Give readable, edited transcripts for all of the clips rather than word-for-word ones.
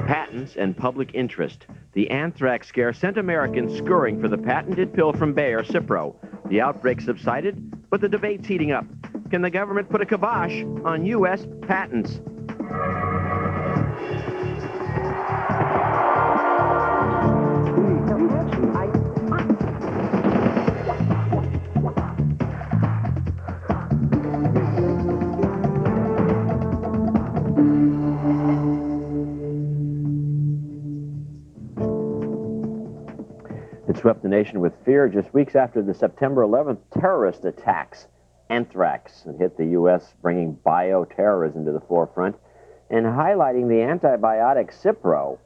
Patents and public interest. The anthrax scare sent Americans scurrying for the patented pill from Bayer, Cipro. The outbreak subsided, but the debate's heating up. Can the government put a kibosh on U.S. patents? It swept the nation with fear just weeks after the September 11th terrorist attacks. Anthrax hit the U.S., bringing bioterrorism to the forefront and highlighting the antibiotic Cipro.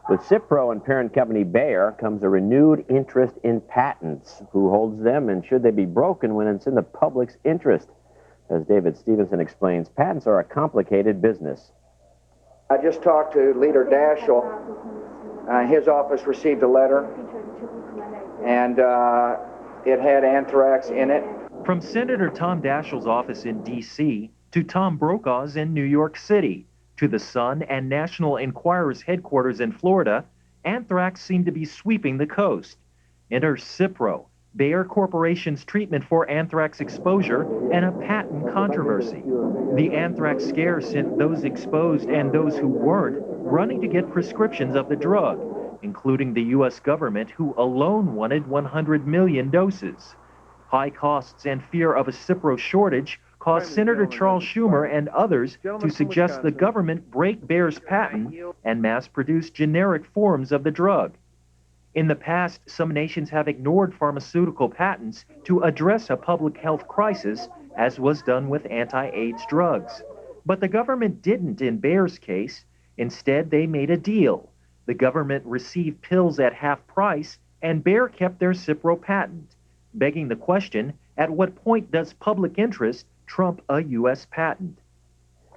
With Cipro and parent company Bayer comes a renewed interest in patents. Who holds them, and should they be broken when it's in the public's interest? As David Stevenson explains, patents are a complicated business. I just talked to Leader Daschle. His office received a letter, and it had anthrax in it. From Senator Tom Daschle's office in D.C. to Tom Brokaw's in New York City, to the Sun and National Enquirer's headquarters in Florida, anthrax seemed to be sweeping the coast. Enter Cipro, Bayer Corporation's treatment for anthrax exposure, and a patent controversy. The anthrax scare sent those exposed and those who weren't running to get prescriptions of the drug, including the U.S. government, who alone wanted 100 million doses. High costs and fear of a Cipro shortage caused Senator Charles Schumer and others to suggest the government break Bayer's patent and mass-produce generic forms of the drug. In the past, some nations have ignored pharmaceutical patents to address a public health crisis, as was done with anti-AIDS drugs. But the government didn't in Bayer's case. Instead, they made a deal. The government received pills at half price, and Bayer kept their Cipro patent, begging the question, at what point does public interest trump a U.S. patent?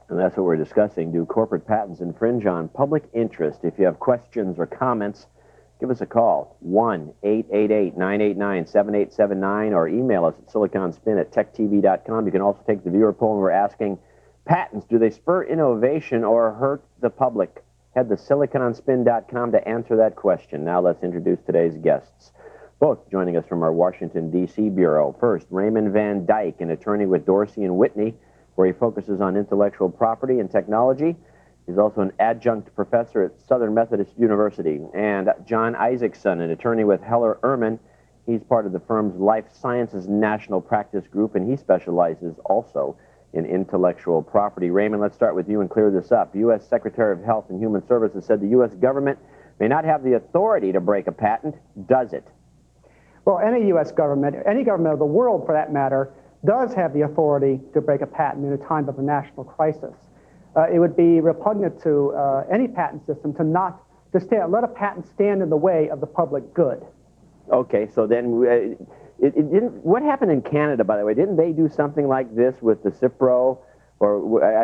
And that's what we're discussing. Do corporate patents infringe on public interest? If you have questions or comments, give us a call, 1-888-989-7879, or email us at siliconspin@techtv.com. You can also take the viewer poll, and we're asking, patents, do they spur innovation or hurt the public? Head to siliconspin.com to answer that question. Now let's introduce today's guests, both joining us from our Washington, D.C. bureau. First, Raymond Van Dyke, an attorney with Dorsey & Whitney, where he focuses on intellectual property and technology. He's also an adjunct professor at Southern Methodist University. And John Isaacson, an attorney with Heller Ehrman. He's part of the firm's Life Sciences National Practice Group, and he specializes also in intellectual property. Raymond, let's start with you and clear this up. U.S. Secretary of Health and Human Services said the U.S. government may not have the authority to break a patent. Does it? Well, any U.S. government, any government of the world for that matter, does have the authority to break a patent in a time of a national crisis. It would be repugnant to any patent system to let a patent stand in the way of the public good. Okay, so then what happened in Canada, by the way? Didn't they do something like this with the Cipro? Or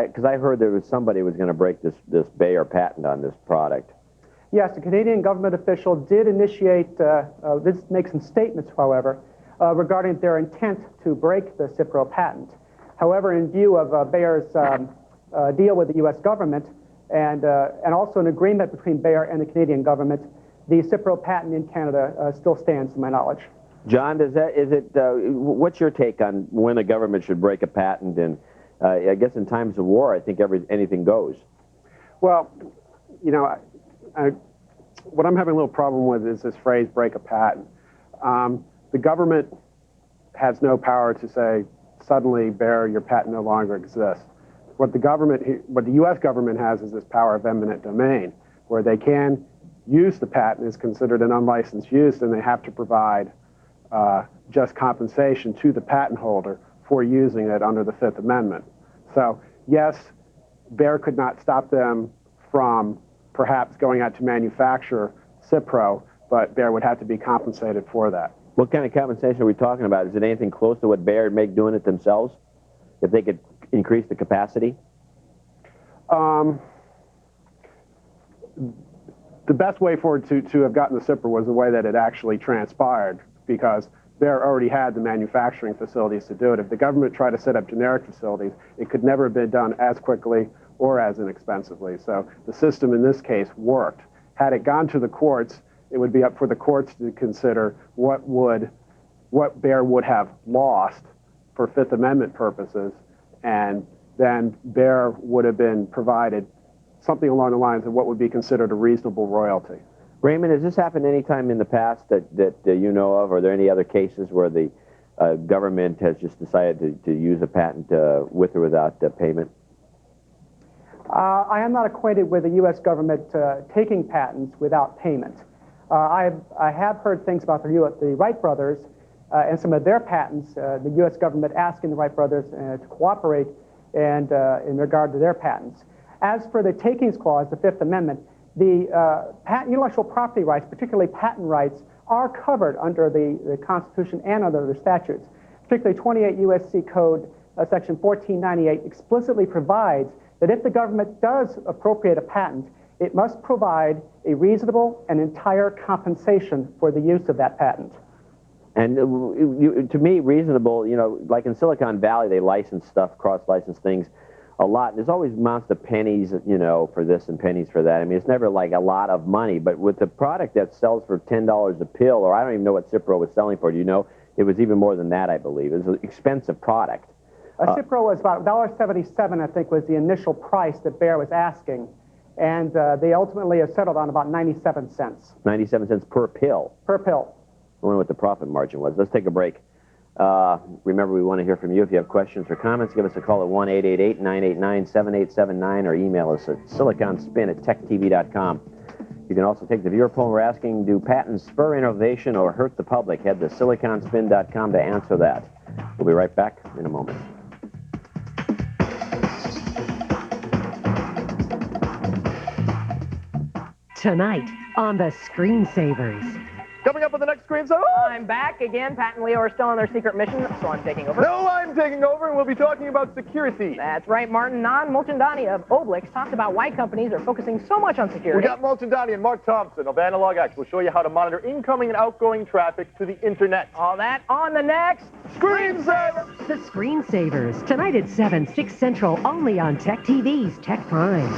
because I heard there was somebody who was going to break this Bayer patent on this product. Yes, a Canadian government official did initiate, did make some statements, however, regarding their intent to break the Cipro patent. However, in view of Bayer's deal with the U.S. government and also an agreement between Bayer and the Canadian government, the Cipro patent in Canada still stands, to my knowledge. John, what's your take on when a government should break a patent? And I guess in times of war, I think anything goes. Well, you know, what I'm having a little problem with is this phrase, break a patent. The government has no power to say, suddenly, Bayer, your patent no longer exists. What the U.S. government has is this power of eminent domain, where they can use the patent as considered an unlicensed use, and they have to provide just compensation to the patent holder for using it under the Fifth Amendment. So, yes, Bayer could not stop them from perhaps going out to manufacture Cipro, but Bayer would have to be compensated for that. What kind of compensation are we talking about? Is it anything close to what Bayer would make doing it themselves, if they could increase the capacity? The best way for it to have gotten the Cipro was the way that it actually transpired, because Bayer already had the manufacturing facilities to do it. If the government tried to set up generic facilities, it could never have been done as quickly or as inexpensively. So the system in this case worked. Had it gone to the courts, it would be up for the courts to consider what Bayer would have lost for Fifth Amendment purposes, and then Bayer would have been provided something along the lines of what would be considered a reasonable royalty. Raymond, has this happened any time in the past that you know of? Are there any other cases where the government has just decided to use a patent with or without payment? I am not acquainted with the U.S. government taking patents without payment. I have heard things about the Wright brothers and some of their patents, the U.S. government asking the Wright brothers to cooperate and in regard to their patents. As for the takings clause, the Fifth Amendment, the intellectual property rights, particularly patent rights, are covered under the Constitution and under the statutes. Particularly 28 U.S.C. Code Section 1498 explicitly provides that if the government does appropriate a patent, it must provide a reasonable and entire compensation for the use of that patent. And to me, reasonable, you know, like in Silicon Valley, they license stuff, cross-license things a lot. There's always amounts of pennies, you know, for this and pennies for that. I mean, it's never like a lot of money, but with the product that sells for $10 a pill, or I don't even know what Cipro was selling for, do you know? It was even more than that, I believe. It was an expensive product. Cipro was about $1.77, I think, was the initial price that Bayer was asking. And they ultimately have settled on about 97 cents. 97 cents per pill? Per pill. I wonder what the profit margin was. Let's take a break. Remember, we want to hear from you. If you have questions or comments, give us a call at 1-888-989-7879 or email us at siliconspin@techtv.com. You can also take the viewer poll. We're asking, do patents spur innovation or hurt the public? Head to siliconspin.com to answer that. We'll be right back in a moment. Tonight on the Screensavers. Coming up on the next Screensaver. I'm back again. Pat and Leo are still on their secret mission, so I'm taking over. No, I'm taking over, and we'll be talking about security. That's right, Martin. Nan Mulchandani of Oblix talked about why companies are focusing so much on security. We got Mulchandani and Mark Thompson of Analog X. We'll show you how to monitor incoming and outgoing traffic to the internet. All that on the next Screensaver. The Screensavers. Tonight at 7, 6 Central, only on Tech TV's Tech Prime.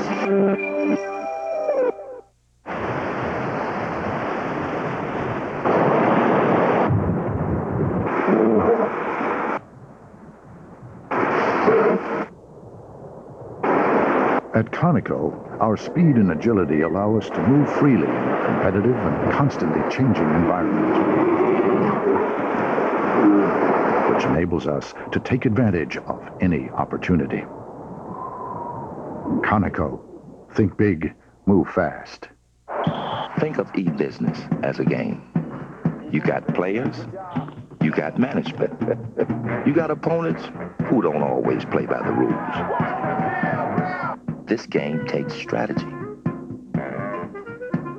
At Conoco, our speed and agility allow us to move freely in a competitive and constantly changing environment, which enables us to take advantage of any opportunity. Conoco. Think big, move fast. Think of e-business as a game. You got players, you got management, you got opponents who don't always play by the rules. This game takes strategy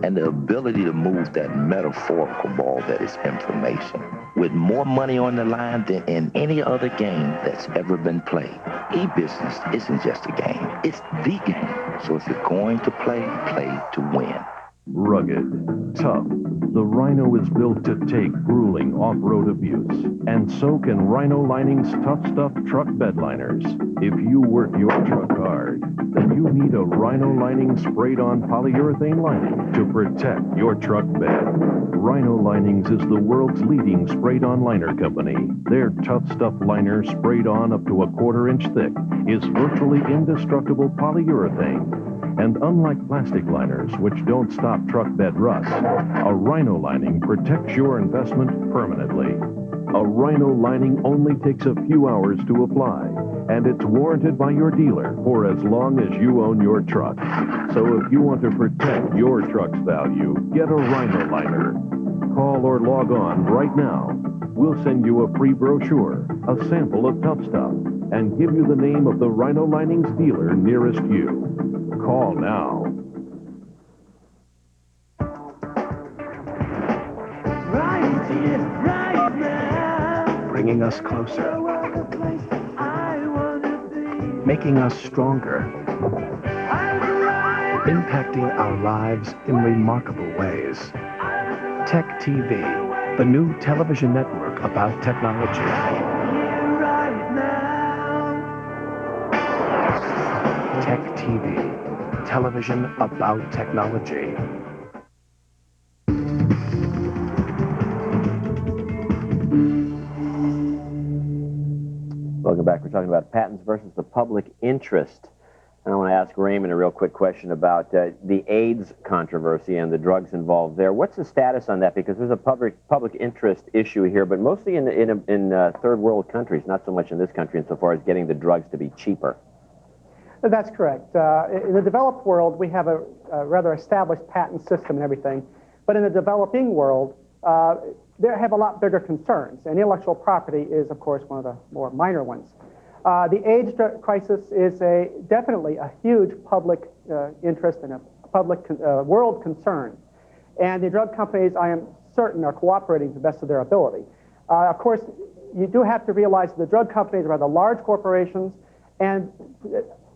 and the ability to move that metaphorical ball that is information with more money on the line than in any other game that's ever been played. E-business isn't just a game, it's the game. So if you're going to play, play to win. Rugged, tough, the Rhino is built to take grueling off-road abuse. And so can Rhino Lining's Tough Stuff truck bed liners. If you work your truck hard, then you need a Rhino Lining sprayed-on polyurethane lining to protect your truck bed. Rhino Linings is the world's leading sprayed-on liner company. Their Tough Stuff liner, sprayed on up to a 1/4 inch thick, is virtually indestructible polyurethane. And unlike plastic liners, which don't stop truck bed rust, a Rhino Lining protects your investment permanently. A Rhino Lining only takes a few hours to apply, and it's warranted by your dealer for as long as you own your truck. So if you want to protect your truck's value, get a Rhino Liner. Call or log on right now. We'll send you a free brochure, a sample of Tough Stuff, and give you the name of the Rhino Linings dealer nearest you. Call now. Right now. Bringing us closer. Making us stronger. Impacting our lives in remarkable ways. Tech TV, the new television network about technology. Tech TV, television about technology. Welcome back. We're talking about patents versus the public interest. And I want to ask Raymond a real quick question about the AIDS controversy and the drugs involved there. What's the status on that? Because there's a public interest issue here, but mostly in third world countries, not so much in this country insofar as getting the drugs to be cheaper. That's correct. In the developed world, we have a rather established patent system and everything. But in the developing world, they have a lot bigger concerns. And intellectual property is, of course, one of the more minor ones. The AIDS crisis is definitely a huge public interest and a public world concern. And the drug companies, I am certain, are cooperating to the best of their ability. Of course, you do have to realize that the drug companies are rather large corporations, and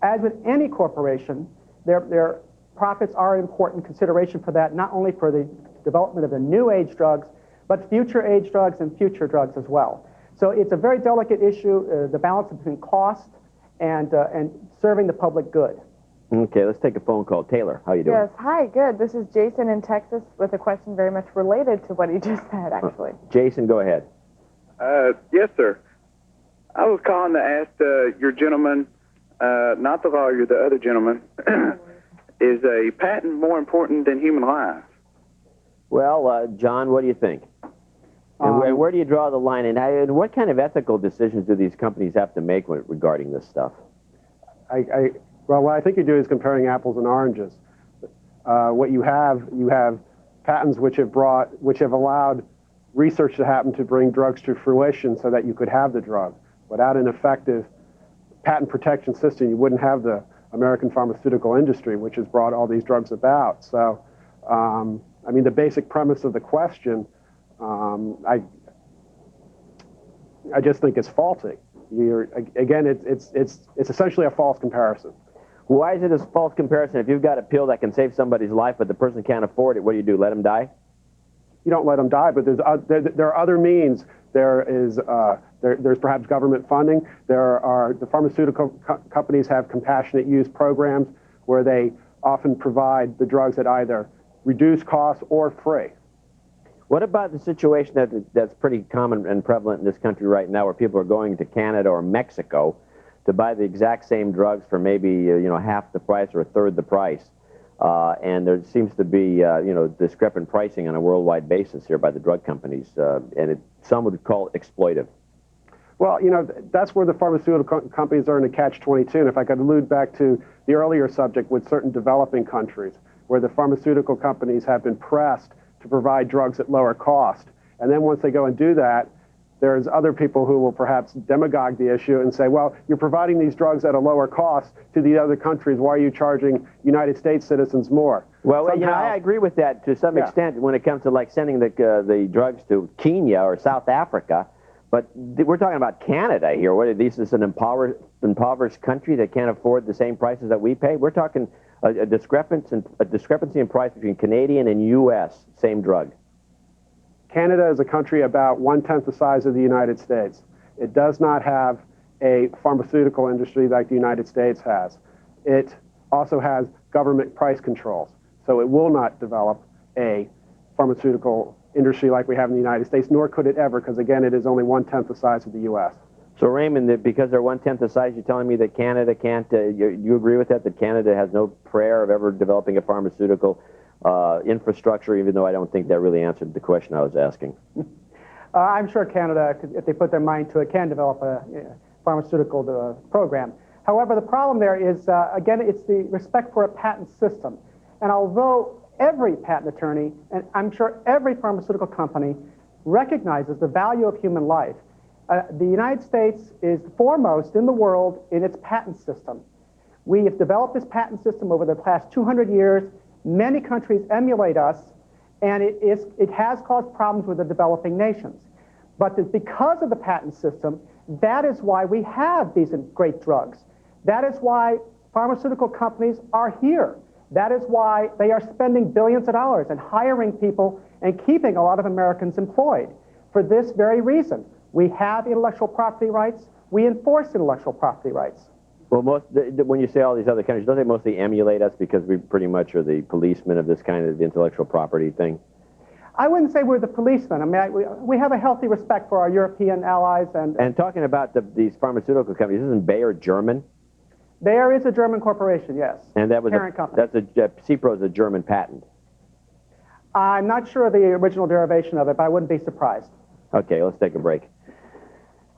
as with any corporation, their profits are an important consideration for that, not only for the development of the new age drugs, but future age drugs and future drugs as well. So it's a very delicate issue, the balance between cost and serving the public good. Okay, let's take a phone call. Taylor, how you doing? Yes, hi, good. This is Jason in Texas with a question very much related to what he just said, actually. Jason, go ahead. Yes, sir. I was calling to ask your gentleman, not the lawyer, the other gentleman, is a patent more important than human life? Well, John, what do you think? And where do you draw the line? And what kind of ethical decisions do these companies have to make regarding this stuff? Well, what I think you're doing is comparing apples and oranges. What you have patents which have allowed research to happen to bring drugs to fruition so that you could have the drug. Without an effective patent protection system, you wouldn't have the American pharmaceutical industry, which has brought all these drugs about. So, I mean, the basic premise of the question, I just think it's faulty. Again, it's essentially a false comparison. Why is it a false comparison? If you've got a pill that can save somebody's life, but the person can't afford it, what do? Let them die? You don't let them die, but there are other means. There's perhaps government funding. The pharmaceutical companies have compassionate use programs where they often provide the drugs at either reduced cost or free. What about the situation that's pretty common and prevalent in this country right now, where people are going to Canada or Mexico to buy the exact same drugs for maybe half the price or a third the price, and there seems to be discrepant pricing on a worldwide basis here by the drug companies, and some would call it exploitive. Well, that's where the pharmaceutical companies are in a catch-22. And if I could allude back to the earlier subject with certain developing countries, where the pharmaceutical companies have been pressed to provide drugs at lower cost. And then once they go and do that, there's other people who will perhaps demagogue the issue and say, well, you're providing these drugs at a lower cost to the other countries. Why are you charging United States citizens more? Well, I agree with that to some extent when it comes to like sending the drugs to Kenya or South Africa. But we're talking about Canada here. What, this is an impoverished country that can't afford the same prices that we pay? We're talking a discrepancy in price between Canadian and U.S. same drug. Canada is a country about 1/10 the size of the United States. It does not have a pharmaceutical industry like the United States has. It also has government price controls, so it will not develop a pharmaceutical industry like we have in the United States, nor could it ever, because again, it is only 1/10 the size of the U.S. So Raymond, because they're 1/10 the size, you're telling me that Canada can't, you agree with that Canada has no prayer of ever developing a pharmaceutical infrastructure, even though I don't think that really answered the question I was asking? I'm sure Canada, if they put their mind to it, can develop a pharmaceutical program. However, the problem there is, again, it's the respect for a patent system. And although every patent attorney, and I'm sure every pharmaceutical company, recognizes the value of human life, the United States is foremost in the world in its patent system. We have developed this patent system over the past 200 years. Many countries emulate us, and it has caused problems with the developing nations. But because of the patent system, that is why we have these great drugs. That is why pharmaceutical companies are here. That is why they are spending billions of dollars and hiring people and keeping a lot of Americans employed. For this very reason, we have intellectual property rights. We enforce intellectual property rights. Well, when you say all these other countries, don't they mostly emulate us because we pretty much are the policemen of this kind of intellectual property thing? I wouldn't say we're the policemen. I mean, we have a healthy respect for our European allies. And talking about these pharmaceutical companies, isn't Bayer German? Bayer is a German corporation, yes. And that was parent company. CPRO is a German patent. I'm not sure of the original derivation of it, but I wouldn't be surprised. Okay, let's take a break.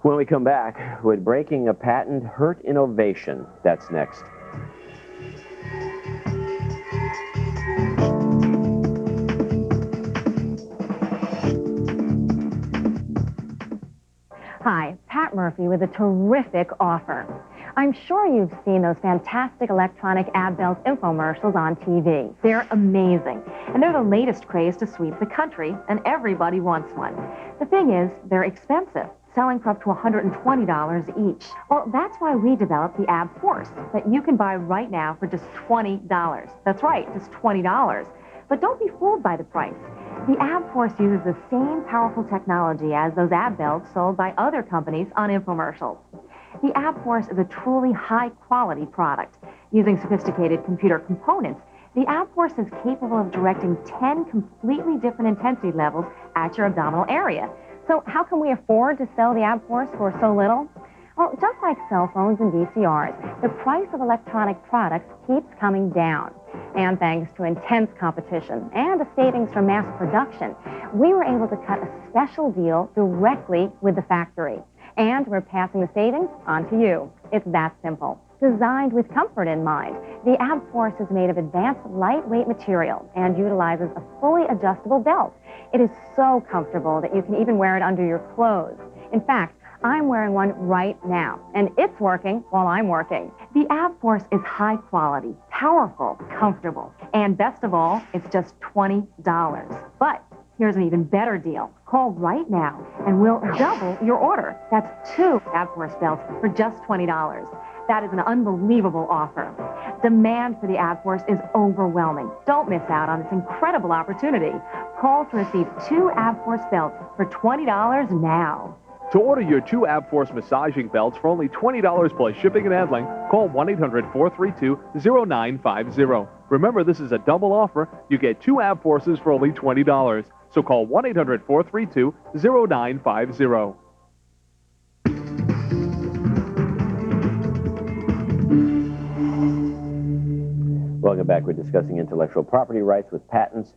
When we come back, would breaking a patent hurt innovation? That's next. Hi, Pat Murphy with a terrific offer. I'm sure you've seen those fantastic electronic ab belt infomercials on TV. They're amazing, and they're the latest craze to sweep the country, and everybody wants one. The thing is, they're expensive, selling for up to $120 each. Well, that's why we developed the Ab Force that you can buy right now for just $20. That's right, just $20. But don't be fooled by the price. The Ab Force uses the same powerful technology as those ab belts sold by other companies on infomercials. The Ab Force is a truly high-quality product. Using sophisticated computer components, the Ab Force is capable of directing 10 completely different intensity levels at your abdominal area. So how can we afford to sell the Ab Force for so little? Well, just like cell phones and VCRs, the price of electronic products keeps coming down. And thanks to intense competition and the savings from mass production, we were able to cut a special deal directly with the factory. And we're passing the savings on to you. It's that simple. Designed with comfort in mind, the Ab Force is made of advanced lightweight material and utilizes a fully adjustable belt. It is so comfortable that you can even wear it under your clothes. In fact, I'm wearing one right now, and it's working while I'm working. The Ab Force is high quality, powerful, comfortable, and best of all, it's just $20. But here's an even better deal. Call right now, and we'll double your order. That's 2 Ab Force belts for just $20. That is an unbelievable offer. Demand for the Ab Force is overwhelming. Don't miss out on this incredible opportunity. Call to receive 2 Ab Force belts for $20 now. To order your 2 Ab Force massaging belts for only $20 plus shipping and handling, call 1-800-432-0950. Remember, this is a double offer. You get 2 Ab Forces for only $20. So call 1-800-432-0950. Welcome back. We're discussing intellectual property rights with patents.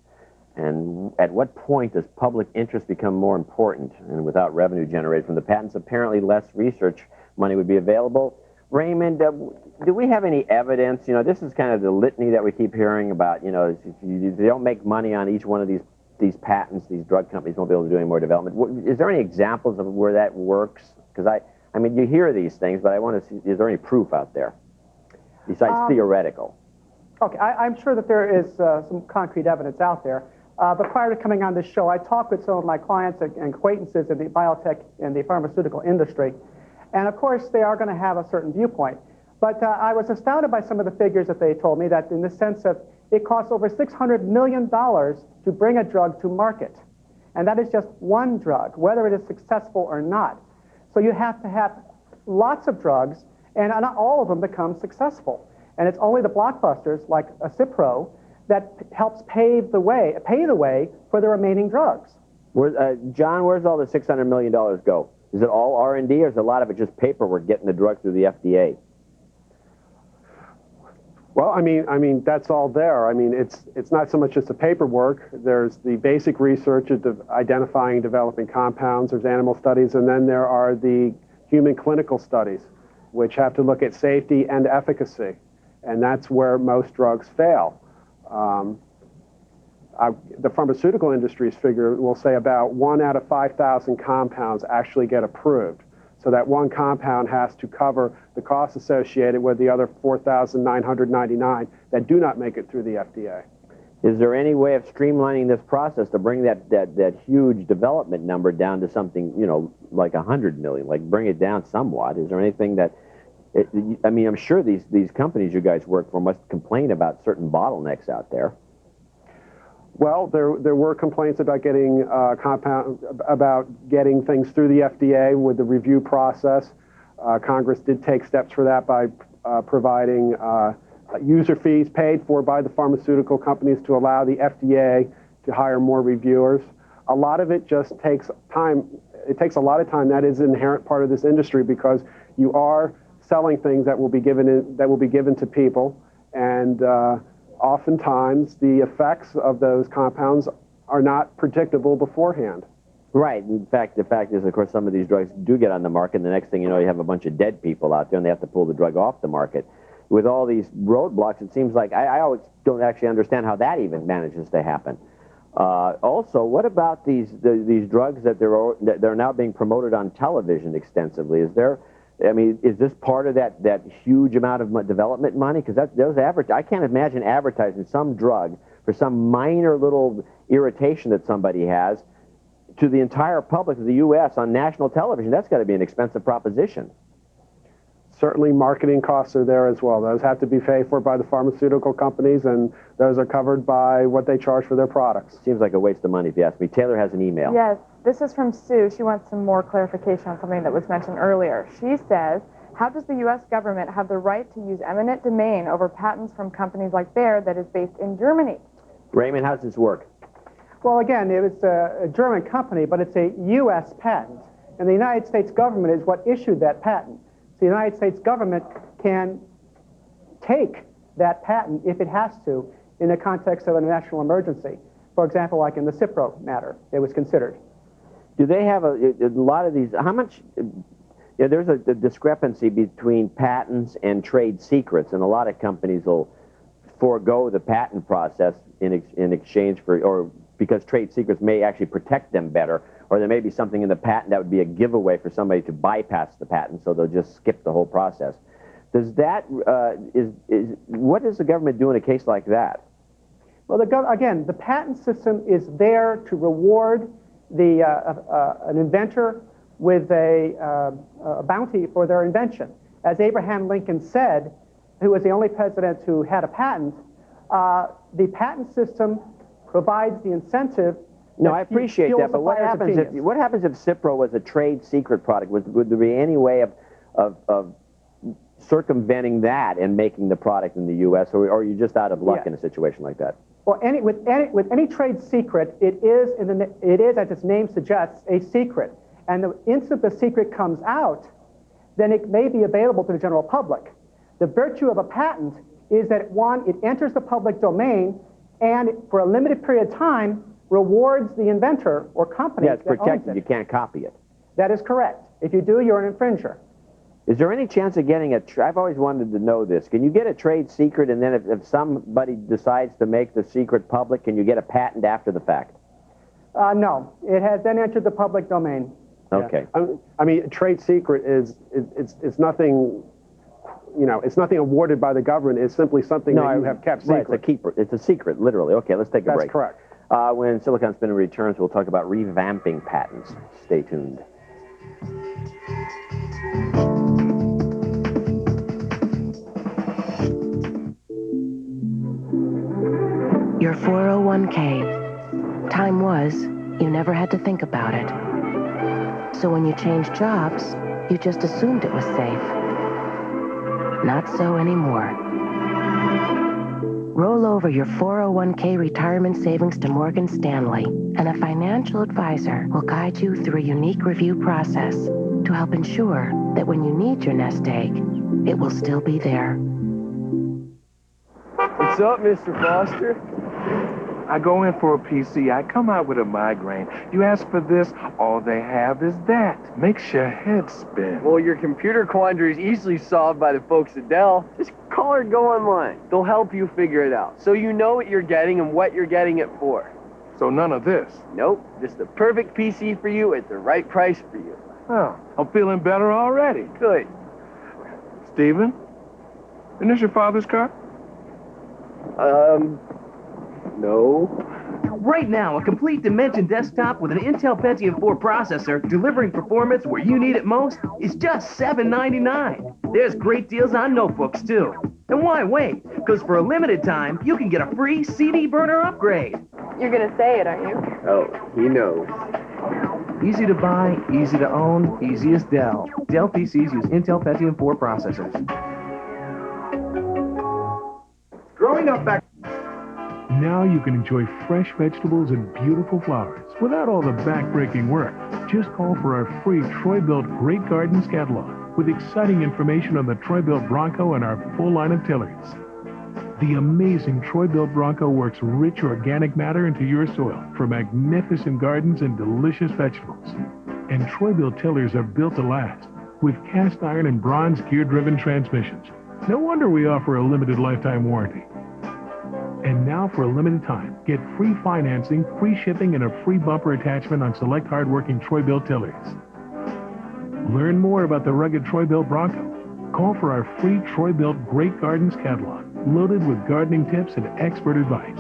And at what point does public interest become more important? And without revenue generated from the patents, apparently less research money would be available. Raymond, do we have any evidence? You know, this is kind of the litany that we keep hearing about. You know, if they don't make money on each one of these patents, these drug companies won't be able to do any more development. Is there any examples of where that works? Because I mean, you hear these things, but I want to see, is there any proof out there besides theoretical? Okay, I'm sure that there is some concrete evidence out there. But prior to coming on this show, I talked with some of my clients and acquaintances in the biotech and the pharmaceutical industry. And of course, they are going to have a certain viewpoint. But I was astounded by some of the figures that they told me, that in the sense of it costs over $600 million to bring a drug to market. And that is just one drug, whether it is successful or not. So you have to have lots of drugs, and not all of them become successful. And it's only the blockbusters like a Cipro that helps pave the way for the remaining drugs. John, where's all the $600 million go? Is it all R&D, or is a lot of it just paperwork getting the drug through the FDA? Well, I mean that's all there. I mean, it's not so much just the paperwork. There's the basic research of identifying and developing compounds. There's animal studies, and then there are the human clinical studies, which have to look at safety and efficacy, and that's where most drugs fail. The pharmaceutical industry's figure will say about 1 out of 5,000 compounds actually get approved. So that one compound has to cover the costs associated with the other 4,999 that do not make it through the FDA. Is there any way of streamlining this process to bring that huge development number down to something, you know, like 100 million, like bring it down somewhat? Is there anything that, I mean, I'm sure these companies you guys work for must complain about certain bottlenecks out there. Well, there were complaints about getting getting things through the FDA with the review process. Congress did take steps for that by providing user fees paid for by the pharmaceutical companies to allow the FDA to hire more reviewers. A lot of it just takes time. It takes a lot of time. That is an inherent part of this industry because you are selling things that will be given to people, and oftentimes the effects of those compounds are not predictable beforehand. Right. In fact, the fact is, of course, some of these drugs do get on the market, and the next thing you know, you have a bunch of dead people out there, and they have to pull the drug off the market. With all these roadblocks, it seems like I always don't actually understand how that even manages to happen. Also, what about these drugs that they're now being promoted on television extensively? Is this part of that huge amount of development money? Because I can't imagine advertising some drug for some minor little irritation that somebody has to the entire public of the U.S. on national television. That's got to be an expensive proposition. Certainly marketing costs are there as well. Those have to be paid for by the pharmaceutical companies, and those are covered by what they charge for their products. Seems like a waste of money if you ask me. Taylor has an email. Yes, this is from Sue. She wants some more clarification on something that was mentioned earlier. She says, how does the U.S. government have the right to use eminent domain over patents from companies like Bayer that is based in Germany? Raymond, how does this work? Well, again, it's a German company, but it's a U.S. patent, and the United States government is what issued that patent. So the United States government can take that patent, if it has to, in the context of a national emergency. For example, like in the Cipro matter, it was considered. Do they have a lot of these? How much? There's a discrepancy between patents and trade secrets, and a lot of companies will forego the patent process in exchange for, or because trade secrets may actually protect them better, or there may be something in the patent that would be a giveaway for somebody to bypass the patent, so they'll just skip the whole process. Does that what does the government do in a case like that? Well, again, the patent system is there to reward an inventor with a bounty for their invention. As Abraham Lincoln said, who was the only president who had a patent, the patent system provides the incentive. No, I appreciate that, but what happens if Cipro was a trade secret product? Would there be any way of circumventing that and making the product in the U.S., or are you just out of luck in a situation like that? Well, with any trade secret, it is, as its name suggests, a secret. And the instant the secret comes out, then it may be available to the general public. The virtue of a patent is that, one, it enters the public domain, and for a limited period of time, rewards the inventor or company. Yeah, it's protected. You can't copy it. That is correct. If you do, you're an infringer. Is there any chance of getting I've always wanted to know this. Can you get a trade secret, and then if somebody decides to make the secret public, can you get a patent after the fact? No. It has then entered the public domain. Okay. Yeah. I mean, a trade secret it's nothing. It's nothing awarded by the government. It's simply something that you have kept secret. Right, it's a secret, literally. Okay, let's take a break. That's correct. When Silicon Spinner returns, we'll talk about revamping patents. Stay tuned. Your 401k. Time was, you never had to think about it. So when you changed jobs, you just assumed it was safe. Not so anymore. Roll over your 401k retirement savings to Morgan Stanley, and a financial advisor will guide you through a unique review process to help ensure that when you need your nest egg, it will still be there. What's up, Mr. Foster? I go in for a PC, I come out with a migraine. You ask for this, all they have is that. Makes your head spin. Well, your computer quandary is easily solved by the folks at Dell. Just call or go online. They'll help you figure it out, so you know what you're getting and what you're getting it for. So none of this? Nope, just the perfect PC for you at the right price for you. Oh, I'm feeling better already. Good. Steven, isn't this your father's car? No. Right now, a complete Dimension desktop with an Intel Pentium 4 processor delivering performance where you need it most is just $7.99. There's great deals on notebooks, too. And why wait? Because for a limited time, you can get a free CD burner upgrade. You're going to say it, aren't you? Oh, he knows. Easy to buy, easy to own, easy as Dell. Dell PCs use Intel Pentium 4 processors. Coming up back. Now you can enjoy fresh vegetables and beautiful flowers without all the back-breaking work. Just call for our free Troy-Bilt Great Gardens catalog with exciting information on the Troy-Bilt Bronco and our full line of tillers. The amazing Troy-Bilt Bronco works rich organic matter into your soil for magnificent gardens and delicious vegetables. And Troy-Bilt tillers are built to last with cast iron and bronze gear-driven transmissions. No wonder we offer a limited lifetime warranty. And now for a limited time, get free financing, free shipping, and a free bumper attachment on select hardworking Troy-Bilt tillers. Learn more about the rugged Troy-Bilt Bronco. Call for our free Troy-Bilt Great Gardens catalog, loaded with gardening tips and expert advice.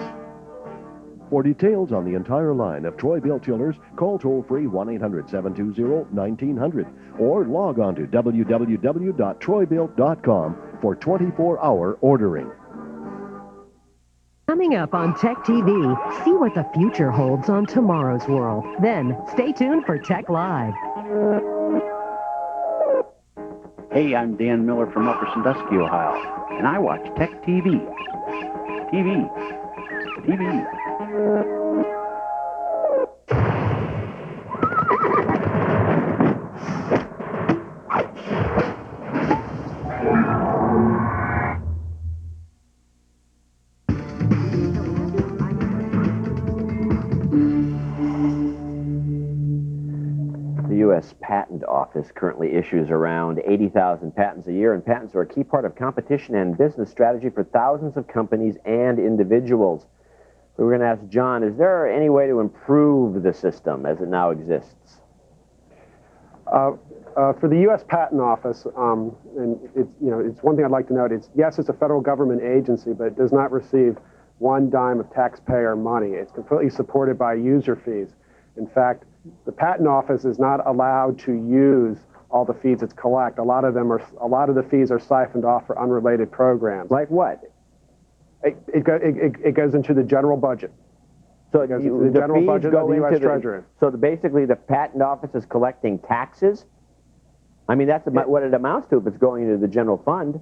For details on the entire line of Troy-Bilt tillers, call toll-free 1-800-720-1900 or log on to www.troybilt.com for 24-hour ordering. Coming up on Tech TV, see what the future holds on tomorrow's world. Then, stay tuned for Tech Live. Hey, I'm Dan Miller from Upper Sandusky, Ohio, and I watch Tech TV. TV. The U.S. Patent Office currently issues around 80,000 patents a year, and patents are a key part of competition and business strategy for thousands of companies and individuals. We're going to ask John, is there any way to improve the system as it now exists? For the U.S. Patent Office, and it's one thing I'd like to note. Yes, it's a federal government agency, but it does not receive one dime of taxpayer money. It's completely supported by user fees. In fact, the Patent Office is not allowed to use all the fees it collects. A lot of the fees are siphoned off for unrelated programs. Like what? It goes into the general budget. So the general budget of the U.S. Treasury. So basically, the Patent Office is collecting taxes. I mean, that's what it amounts to if it's going into the general fund.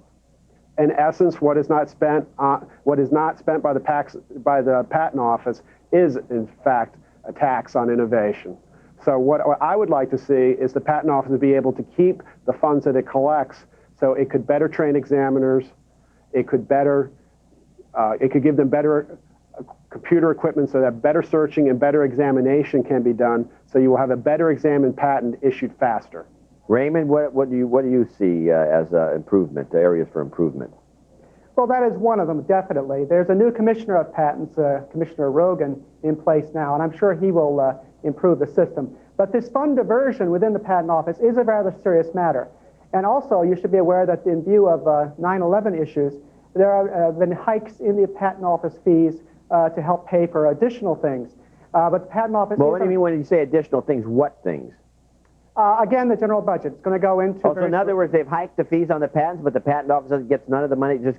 In essence, what is not spent by the Patent Office is, in fact, a tax on innovation. So what I would like to see is the Patent Office to be able to keep the funds that it collects, so it could better train examiners, it could give them better computer equipment so that better searching and better examination can be done, so you will have a better examined patent issued faster. Raymond, what do you see as areas for improvement? Well, that is one of them, definitely. There's a new commissioner of patents, Commissioner Rogan, in place now, and I'm sure he will improve the system. But this fund diversion within the Patent Office is a rather serious matter. And also, you should be aware that in view of 9/11 issues, there have been hikes in the Patent Office fees to help pay for additional things. But the Patent Office... Well, what do you mean when you say additional things? What things? Again, the general budget. It's going to go into... Oh, so in other words, they've hiked the fees on the patents, but the Patent Office gets none of the money. It's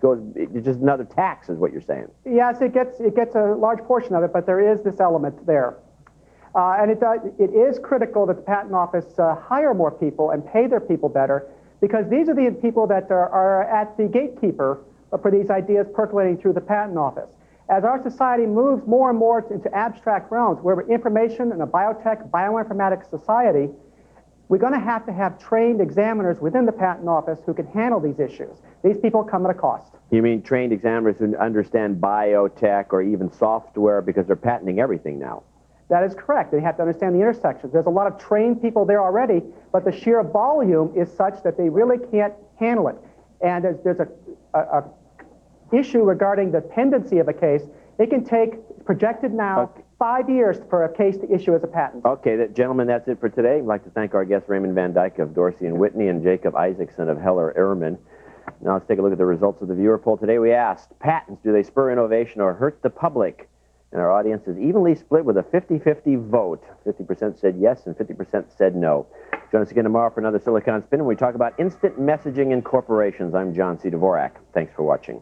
just another tax, is what you're saying. Yes, it gets a large portion of it, but there is this element there. And it is critical that the Patent Office hire more people and pay their people better, because these are the people that are at the gatekeeper for these ideas percolating through the Patent Office. As our society moves more and more into abstract realms, where we're information and a biotech, bioinformatics society, we're going to have trained examiners within the Patent Office who can handle these issues. These people come at a cost. You mean trained examiners who understand biotech or even software, because they're patenting everything now? That is correct. They have to understand the intersections. There's a lot of trained people there already, but the sheer volume is such that they really can't handle it. And there's a issue regarding the pendency of a case. It can take, projected now, 5 years for a case to issue as a patent. Okay, gentlemen, that's it for today. I'd like to thank our guests, Raymond Van Dyke of Dorsey & Whitney and Jacob Isaacson of Heller Ehrman. Now let's take a look at the results of the viewer poll. Today we asked, patents, do they spur innovation or hurt the public? And our audience is evenly split with a 50-50 vote. 50% said yes and 50% said no. Join us again tomorrow for another Silicon Spin when we talk about instant messaging in corporations. I'm John C. Dvorak. Thanks for watching.